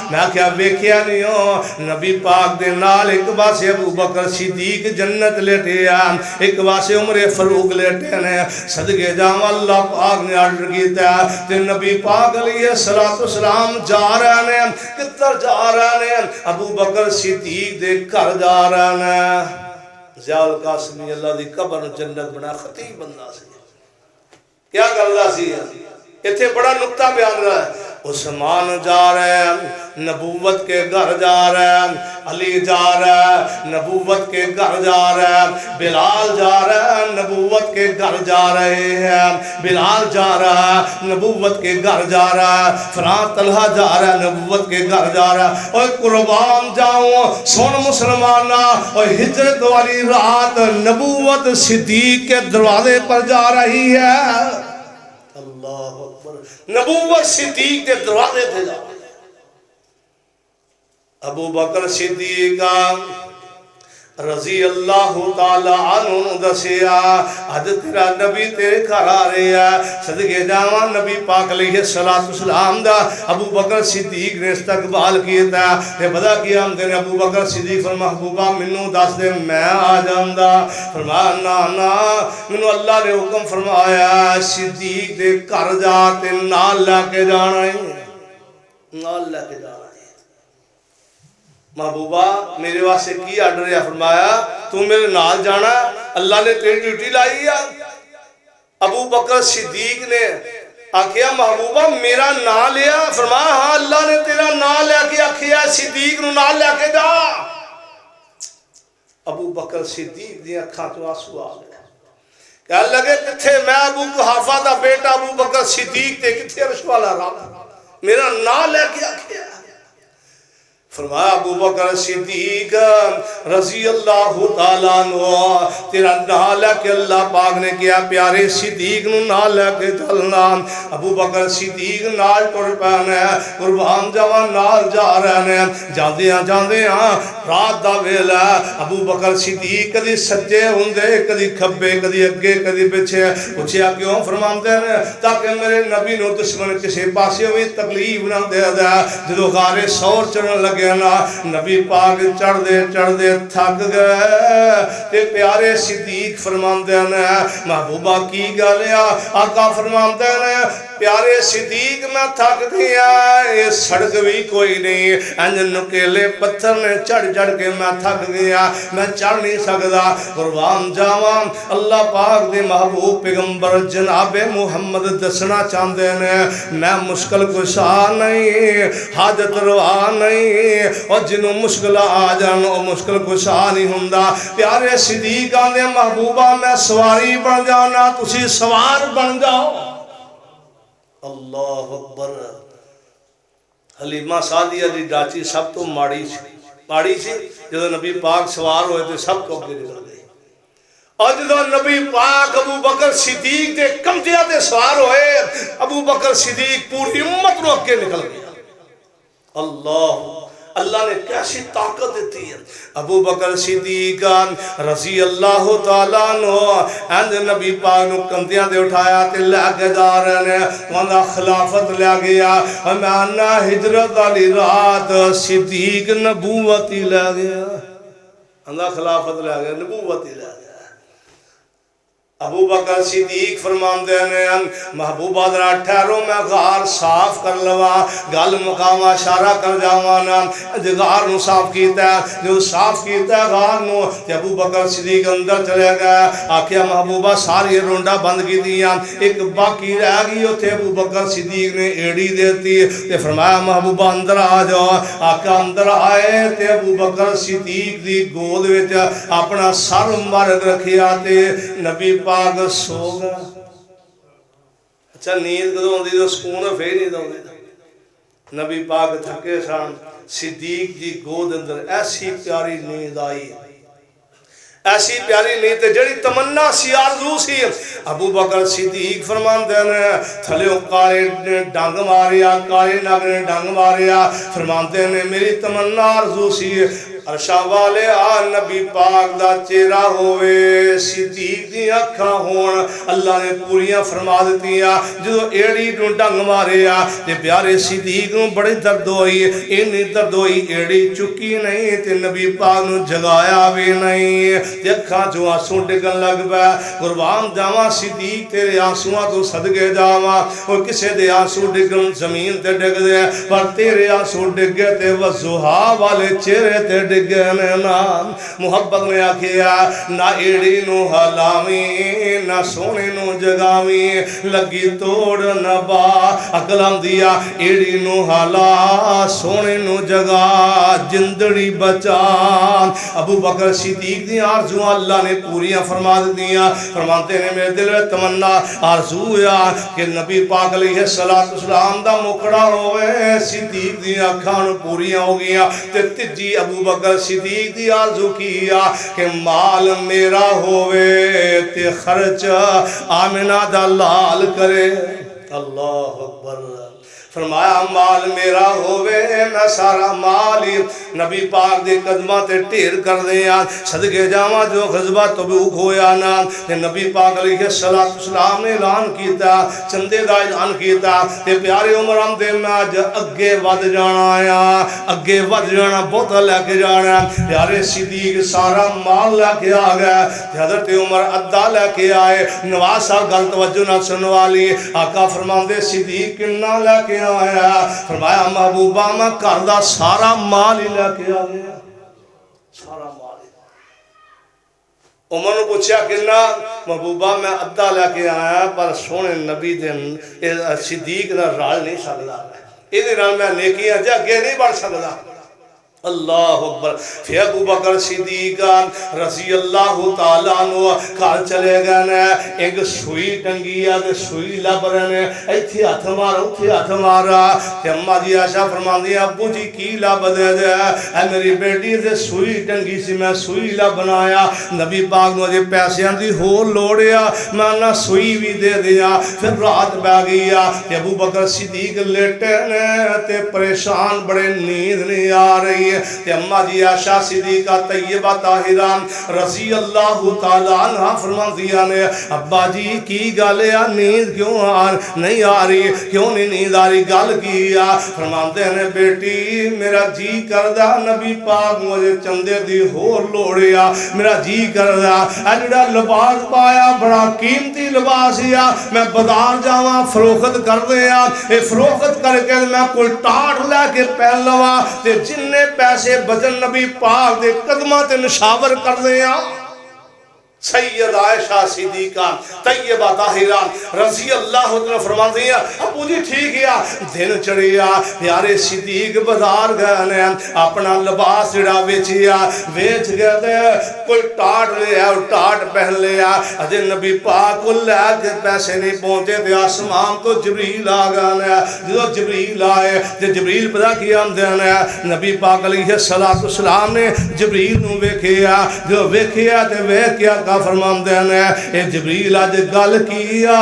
میں کیا ویکھیا نہیں ہو نبی پاک دے نال ایک پاسے ابو بکر صدیق جنت لیٹیا ایک پاسے عمر فاروق لیٹے نے صدقے جاواں اللہ پاک نے آرڈر کیتا تے نبی پاک علیہ السلام جا رہے ہیں کدھر جا رہے ہیں ابو بکر صدیق دے گھر جا رہا ہے ضیاء القاسمی اللہ دی قبر جنت بنا خطیب بندہ سی کیا کردا سی ایتھے بڑا نقطہ بیان رہا ہے عثمان جا رہے ہیں نبوت کے گھر جا رہے ہیں علی جا رہے ہیں نبوت کے گھر جا رہے ہیں بلال جا رہے ہیں نبوت کے گھر جا رہے ہیں بلال جا رہا ہے نبوت کے گھر جا رہا ہے فلاں طلحہ جا رہا ہے نبوت کے گھر جا رہا ہے اور قربان جاؤں سن مسلمانہ اور ہجرت والی رات نبوت صدیق کے دروازے پر جا رہی ہے اللہ اکبر نبوت صدیق کے دروازے تھے جا ابو بکر صدیق رضی اللہ تعالیٰ عنہ دسیا آج تیرا نبی تیرے گھر آ رہے ہیں صدقے جاواں نبی پاک علیہ السلام دا ابو بکر صدیق نے استقبال کیا تھا یہ بدا کیا ہم نے ابو بکر صدیق فرما محبوبہ منو دس دے میں آ جاندہ فرمایا نا منو اللہ نے حکم فرمایا صدیق دے کر جاتے نال لے کے جانا ہے نال لے کے جانا محبوبہ میرے واسے کی آڈر ہے فرمایا تو میرے نال جانا اللہ نے تیری ڈیوٹی لائی ہے ابو بکر صدیق نے آکھیا محبوبہ میرا نال لیا فرمایا ہاں اللہ نے تیرا نال لیا کہ آکھیا صدیق نو نال لیا کے جا ابو بکر صدیق دی اکھاں تو آنسو آ گئے کہنے لگے کتھے میں ابو قحافہ دا بیٹا ابو بکر صدیق تے کتھے عرش والا رب میرا نال لیا کے آکھیا فرمایا ابو بکر صدیق رضی اللہ تعالیٰ عنہ تیرا نام لے کے اللہ پاک نے کیا پیارے صدیق نو نام لے کے چلنا ابو بکر صدیق نال ٹر پینے قربان جاواں نال جا رہے ہیں جاندیاں رات دا ویلا ابو بکر صدیق کدی سجے ہوندے کدی کھبے کدی اگے کدی پیچھے پوچھیا کیوں فرماندے نے تاکہ میرے نبی نو دشمن کسی پاسے بھی تکلیف نہ دے دے جدو غار سور چڑھن لگے نا نبی پاک چڑھ دے تھک گئے تے پیارے صدیق فرماندے نے محبوبہ کی گالیا آقا فرماندے نے پیارے صدیق میں تھک گیا یہ سڑک بھی کوئی نہیں انج نکیلے پتھر نے چڑھ کے میں تھک گیا میں چڑھ نہیں سکتا قربان جاواں اللہ پاک دے محبوب پیغمبر جناب محمد دسنا چاہتے ہیں میں مشکل کشا نہیں حاجت روا نہیں اور جنہوں مشکل آ جان وہ مشکل کشا نہیں ہوندا پیارے صدیق آندے محبوبہ میں سواری بن جانا تسی سوار بن جاؤ اللہ اکبر حلیمہ سعدیہ دی ڈاچی سب تو ماڑی سی جدو نبی پاک سوار ہوئے تو سب کو اگے نکل گئی اور جدو نبی پاک ابو بکر صدیق دے کمزیاں دے سوار ہوئے ابو بکر صدیق پوری امت رو اگے نکل گیا اللہ نے کیسی طاقت دیتی ہے ابو بکر صدیق رضی اللہ تعالیٰ عنہ اند نبی پاک نو کندیاں دے اٹھایا تے لے کے جا رہے ہیں وہاں خلافت لے گیا ہمانا ہجرت والی رات صدیق نبوتی لے گیا اندھا خلافت لے گیا نبوتی لے گیا ابو بکر صدیق فرماندے نے محبوبہ ذرا ٹھہرو میں غار صاف کر لوا گل مقام اشارہ کر جاوانا غار نو صاف کیتا ہے جو صاف کیتا ہے غار نو تے ابو بکر صدیق اندر چلے گیا آکھیا محبوبہ ساری رونڈا بند کی دیا ایک باقی رہ گئی اوتھے ابو بکر صدیق نے ایڑی دیتی تے فرمایا محبوبہ اندر آ جاؤ آقا اندر آئے تے ابو بکر صدیق دی گود وچ اپنا سر مبارک رکھیا تے نبی پاک سو گا اچھا نیند کدو ہوندی تو سکون پھر نہیں دے نبی پاک تھکے سان صدیق دی گود اندر ایسی پیاری نیند آئی ایسی پیاری نیند جڑی تمنا سی آرزو سی ابو بکر صدیق فرماندے نے تھلیوں کالے نے ڈنگ ماریا کالے نگ نے ڈنگ ماریا فرماندے نے میری تمنا آرزو سی عرشاں والے نبی پاک دا چہرہ ہوئے صدیق دی اکھاں ہون اللہ نے پوریاں فرما دتیاں جدو ایڑی نو ڈنگ ماریا تے پیارے صدیق نو بڑی درد ہوئی اینی درد ہوئی ایڑی چکی نہیں تے نبی پاک نو جگایا بھی نہیں تے اکھاں جو آنسو ڈگن لگ پے قربان جاواں صدیق تیرے آنسواں تو صدقے جاواں او کسے دے آنسو ڈگن زمین تے ڈگ دے پر تیرے آنسو ڈگے تے وضحا والے چہرے تے ڈگنے نام محبت نے آکھیا نہ ایڑی نو حلاویں نہ سونے نو جگاویں لگی توڑ نہ با اکلام دیا ایڑی نو حلا سونے نو جگا جندڑی بچا ابو بکر صدیق دی آرزو اللہ نے پوریاں فرما دیا فرماتے نے میرے دل میں تمنا آرزو یا کہ نبی پاک علیہ السلام دا مکڑا ہوئے صدیق دی اکھان پوریاں ہو گیا تے تجی ابو بکر صدیق دی آرزو کیا کہ مال میرا ہوئے تے خرچ آمنہ دا لال کرے اللہ اکبر فرمایا مال میرا ہوئے میں سارا مالی نبی پاک دے قدمہ تے ٹیر کر دیا صدقے جاواں جو غزبہ تبوک ہویا نا نبی پاک علیہ السلام نے اعلان کیتا چندے دا اعلان کیتا تے پیارے عمر ہم دے میں آج اگے ود جانا آیا اگے ود جانا بہت لے کے جانا پیارے صدیق سارا مال لے کے آ گیا حضرت عمر ادھا لے کے آئے نواز صاحب گل توجہ نہ سنوالی آقا فرماندے صدیق کنہ لے کے آیا فرمایا محبوبہ میں کردہ سارا مال ہی لے کے آ گیا سارا مال ہی عمر نے پوچھا کہنا محبوبہ میں ادھا لے کے آیا پر سونے نبی دن صدیق نہ رال نہیں سکتا یہ رال میں نیکیاں جا کے نہیں بڑھ سکتا اللہ اکبر. پھر ابو بکر صدیق رضی اللہ تعالیٰ عنہ گھر چلے گئے نے. ایک سوئی ٹنگی ہے تے سوئی لب رہے نے. ایتھے ہاتھ مارا اوتھے ہاتھ مارا. تے اماں جی عائشہ فرماندی ابو جی کی لب دے دے اے میری بیٹی تے سوئی ٹنگی سی میں سوئی لب بنایا. نبی پاک نو اجے پیسیاں دی ہور لوڑیا میں نہ سوئی بھی دے دیا. پھر رات بہ گئی تے ابو بکر صدیق لیٹے نے تے پریشان بڑے نیند نہیں آ رہی. تے اماں جی عائشہ صدیقہ طیبہ طاہرہ رضی اللہ تعالیٰ عنہ فرماندیاں نے ابا جی کی گل ہے نیند کیوں نہیں آ رہی کیوں نہیں نیند آ رہی گل کی آ. فرماندے نے بیٹی میرا جی کردہ نبی پاک مجھے چندے دی ہور لوڑیا. میرا جی کردہ جڑا لباس پایا بڑا قیمتی لباس یا میں بازار جاواں فروخت کر دیا. اے فروخت کر کے میں کوئی ٹاٹ لے کے پہن لوا تے جننے پیسے بجن نبی پاک دے قدمہ تے نشاور کر دیا. سید عائشہ صدیقہ طیبہ طاہرہ رضی اللہ عنہ فرماتی ہیں ابو جی ٹھیک ہے دن چڑھیا پیارے صدیق بازار گئے نے اپنا لباس جڑا ویچیا ویچ گئے دے کوئی ٹاٹ لیا ٹاٹ پہن لیا. اجے نبی پاک کو لے کے پیسے نہیں پہنچے تے آسمان تو جبریل آ گئے نے. جو جبریل آئے تے جبریل پتہ کیا نے نبی پاک علیہ السلام نے جبریل نو ویکھیا جو ویکھیا تے ویکھیا فرماندے نے اے جبریل اج گل کیا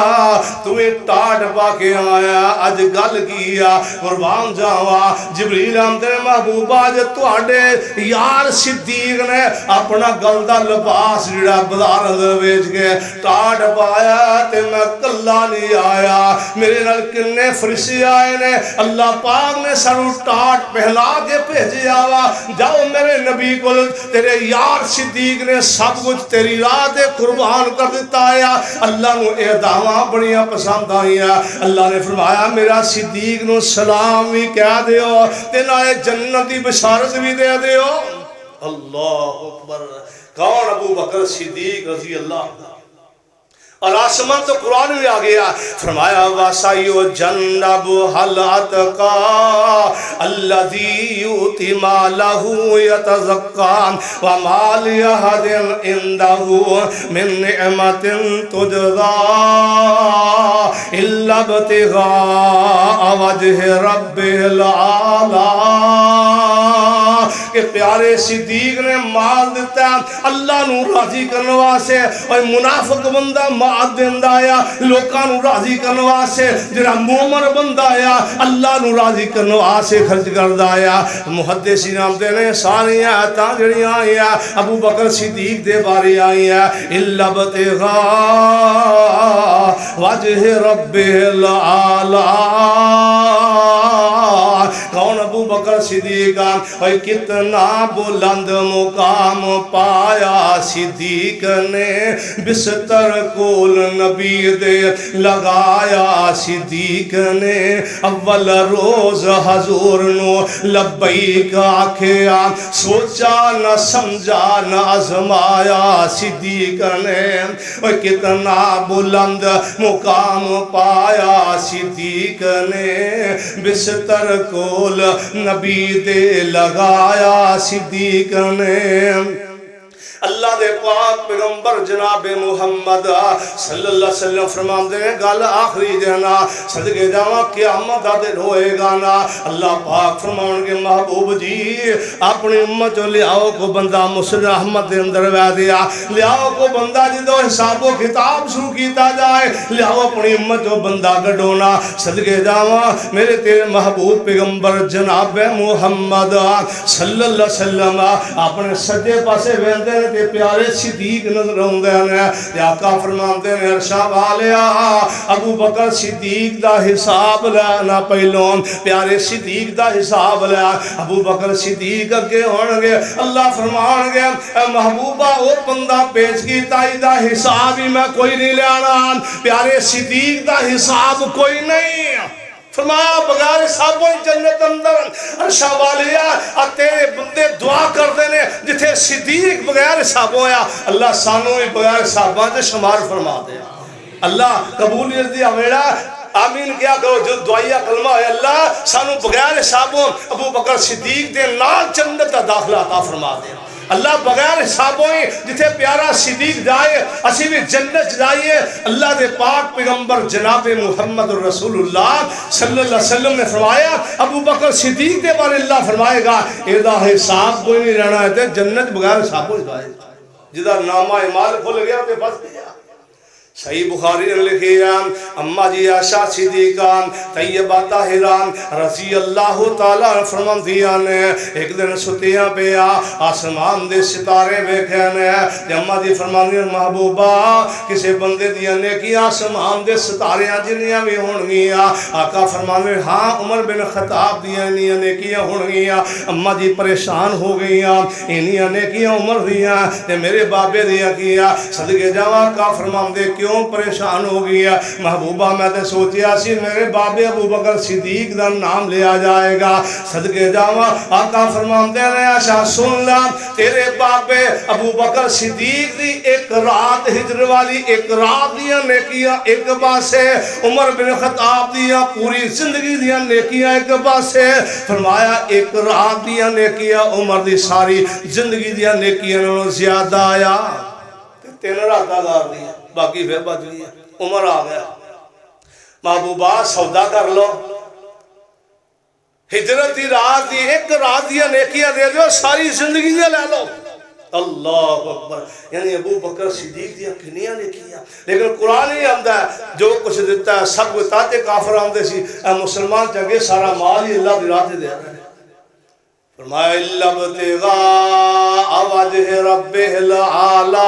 تو ٹاٹ پا کے آیا اج گل کیا قربان جاواں. جبریل آمدے محبوبہ جے تواڈے یار صدیق نے اپنا گل دا لباس جڑا بازار ویچ کے ٹاٹ پایا تے میں کلا نہیں آیا میرے نال کنے فرشتے آئے نے. اللہ پاک نے سانو ٹاٹ پہنا کے بھیجیا وا جاؤ میرے نبی کول تیرے یار صدیق نے سب کچھ تیری راہ دے قربان کر دیتا ہے. اللہ نو اے دعواں بڑیاں پسند آئیاں. اللہ نے فرمایا میرا صدیق نو سلام بھی کہہ دیو تے نالے جنت دی بشارت بھی دے دیو. اللہ اکبر. کون ابو بکر صدیق رضی اللہ عنہ. اور آسمان تو قرآن میں آ گیا فرمایا وَسَيُ جَنَّبُ حَلَاتَكَا الَّذِي يُؤْتِ مَالَهُ يَتَزَكَّى وَمَا لِأَحَدٍ عِندَهُ مِن نِعْمَةٍ تُجْزَى إِلَّا ابْتِغَاءَ وَجْهِ رَبِّهِ الْأَعْلَى. کہ پیارے صدیق نے مال دیتا اللہ نو راضی کرنے واسطے. اور منافق بندہ مال دیندا آیا لوکاں نو راضی کرنے واسطے. جڑا مومن بندہ آیا اللہ نو راضی کرنے واسطے خرچ کردا آیا. محدثین آندے نے ساری آیاتاں جڑیاں آئیاں ابو بکر صدیق دے بارے آئیاں الا ابتغاء وجہ ربہ الاعلی. کون ابو بکر صدیق اور کتنا بلند مقام پایا صدیق نے بستر کول نبی دے لگایا. صدیق نے اول روز حضور نو لبیک آکھیا سوچا نہ سمجھا نہ آزمایا. صدیق نے اور کتنا بلند مقام پایا صدیق نے بستر کول نبی دے لگایا. صدیق نے اللہ دے پاک پیغمبر جناب محمد صلی اللہ علیہ وسلم فرماندے ہیں گل آخری دینا صدقے جاواں قیامت دا دن ہوئے گا نا. اللہ پاک فرماؤں گے محبوب جی اپنی امت جو لیاؤ کو بندہ مسلم احمد دے اندر وے دیا لیاؤ کو بندہ جدو حساب و کتاب شروع کیتا جائے لیاؤ اپنی امت جو بندہ گڈونا. صدقے جاواں میرے تیرے محبوب پیغمبر جناب محمد صلی اللہ علیہ وسلم اپنے سجے پاسے ویندے تے پیارے صدیق نظر ہوندے ہیں. آقا فرماندے نے عرشاں والیا ابو بکر صدیق دا حساب لینا پہلوں پیارے صدیق دا حساب لیا. ابو بکر صدیق اگے ہون گے اللہ فرمان گے اے محبوبہ او بندہ پیش کیتا دا حساب ہی میں کوئی نہیں لینا. پیارے صدیق دا حساب کوئی نہیں. فرمایا بغیر حسابوں جنت اندر عرشہ والیا تیرے بندے دعا کر دینے جتھے صدیق بغیر حسابوں آیا اللہ سانوں ہی بغیر حسابوں سے شمار فرما دیا. اللہ قبولیت دی اویڑا آمین کیا کرو جو دعائیہ کلمہ ہے اللہ سانو بغیر حسابوں ابو بکر صدیق دے نال جنت دا داخلہ عطا فرما دے اللہ بغیر حسابوں ہی جتھے پیارا صدیق جائے اسی بھی جنت جائیے اللہ دے پاک پیغمبر جناب محمد رسول اللہ صلی اللہ علیہ وسلم نے فرمایا ابو بکر صدیق دے بارے اللہ فرمائے گا ایدہ حساب کوئی نہیں رہنا ہے جنت بغیر حسابوں جائے جدہ نامہ اعمال کھل گیا تے بس گیا صحیح بخاری نے لکھیا اما جی عائشہ صدیقہ طیبہ طاہرہ رضی اللہ تعالیٰ فرمان دیا نے ایک دن ستیاں پہ آسمان دے ستارے بیکھے نے اما جی فرمان دیا محبوبہ کسے بندے دیا نے کی آسمان دے ستارے جنیاں بھی ہون گیا آقا فرمان دیا ہاں عمر بن خطاب دیا نے کیا ہون گیا اما جی پریشان ہو گیا انہیاں نے کیا عمر دیا میرے بابے دیا کیا صدقے جاوہ آقا فرمان دے کیوں پریشان ہو گیا محبوبہ میں تے سوچیا سی میرے بابے ابو بکر صدیق دا نام لیا جائے گا صدقے جاواں آقا فرماندے نے عائشہ سن لا تیرے بابے ابو بکر صدیق دی ایک رات ہجر والی ایک رات دیاں نیکیاں ایک پاسے عمر بن خطاب دیاں پوری زندگی دیاں نیکیاں ایک پاسے فرمایا ایک رات دیاں نیکیاں عمر دی ساری زندگی دیاں نیکیاں نالوں زیادہ آیا تین راتاں دار دیاں باقی پھر بچ گئی عمر آ گیا محبوبہ سودا کر لو ہجرت دی رات دی ایک رات دیا نیکیاں دے دو ساری زندگی دیا لے لو اللہ اکبر یعنی ابو بکر صدیق دیا کنیاں نیکیاں لیکن قرآن ہی آمدہ ہے جو کچھ دیتا ہے سب بتاتے کافر آمدے سی اے مسلمان چنگے سارا مال ہی اللہ دی رات دے رہے ہیں فرمایا اللہ ابتغاء وجہ ربہ العالی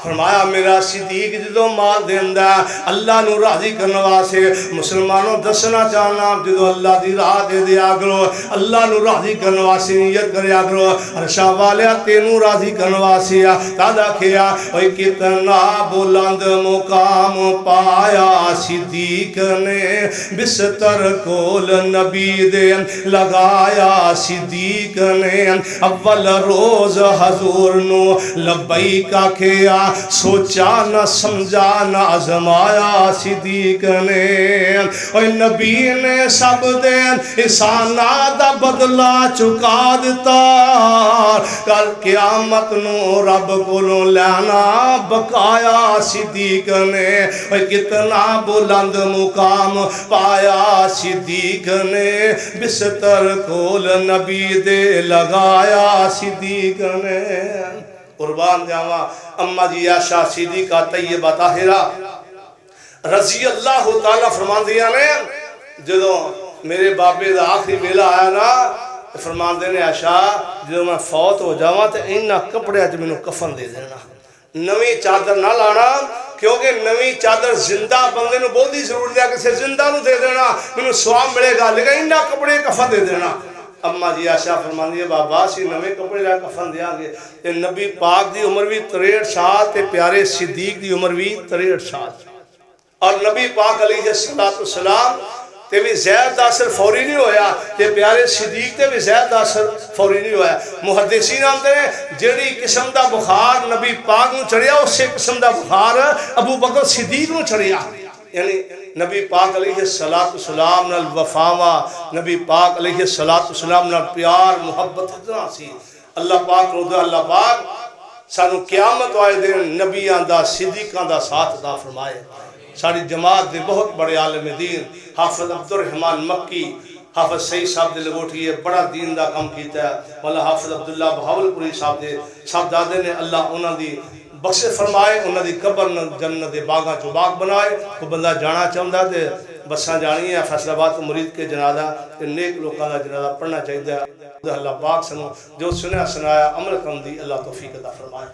فرمایا میرا صدیق جدو مال دیندہ اللہ نو راضی کرنے واسے مسلمانوں دسنا چاہنا جدو اللہ دی راہ دے دیا کرو اللہ نو راضی کرنے واسے نیت کریا کرو عرشہ والیا تینو راضی کرنے واسے تادا کیا اوہ کتنا بلند مقام پایا صدیق نے بستر کول نبی دے لگایا صدیق نے اول روز حضور نو لبیک کیا سوچا نہ سمجھا نہ آزمایا صدیق نے اور نبی نے سب دے احسانات دا بدلہ چکا دیتا کل قیامت نو رب کولوں لینا بقایا صدیق نے اور کتنا بلند مقام پایا صدیق نے بستر کول نبی دے لگایا صدیق نے قربان جاواں اما جی عائشہ صدیقہ طیبہ طاہرہ رضی اللہ تعالیٰ فرمان دیا نے جدو میرے بابے دا آخری ویلا آیا نا فرمان دینے عائشہ جدو میں فوت ہو جاواں تے انہا کپڑے اج مینوں کفن دے دینا نویں چادر نہ لانا کیونکہ نویں چادر زندہ بندے نو بہت ہی ضرورت ہے کسی زندہ نو دے دینا مینوں ثواب ملے گا لیکن انہا کپڑے کفن دے دینا اما جی عائشہ فرمان دیا بابا سی نویں کپڑے لے کفن دیا گے تے نبی پاک دی عمر بھی 63 سال تے پیارے صدیق دی عمر بھی 63 سال اور نبی پاک علیہ السلام تے بھی زید دا اثر فوری نہیں ہویا تے پیارے صدیق تے بھی زید دا اثر فوری نہیں ہویا محدثین آمدے ہیں جیڑی قسم دا بخار نبی پاک نو چڑھیا اس سے قسم دا بخار ابو بکر صدیق نو چڑھیا یعنی نبی پاک علیہ السلام نال وفاوا نبی پاک علیہ السلام نال پیار محبت اتنا سی اللہ پاک رو دے اللہ پاک سانو قیامت آئے دن نبیان دا صدیقان دا ساتھ دا فرمائے ساری جماعت دے بہت بڑے عالم دین حافظ عبدالرحمن مکی حافظ سعید صاحب دے لگوٹی ہے بڑا دین دا کم کیتا ہے والا حافظ عبداللہ بہاولپوری صاحب دادے نے اللہ انہاں دی بخش فرمائے انہاں دی قبر جنت دے باغاں چو باغ بنائے کو بندہ جانا چاہتا ہے بساں جانی ہے فیصل آباد مرید کے جنازہ نیک لوکاں دا جنازہ پڑھنا چاہیے اللہ پاک سنو جو سنیا سنایا عمل کرن دی اللہ توفیق عطا فرمائے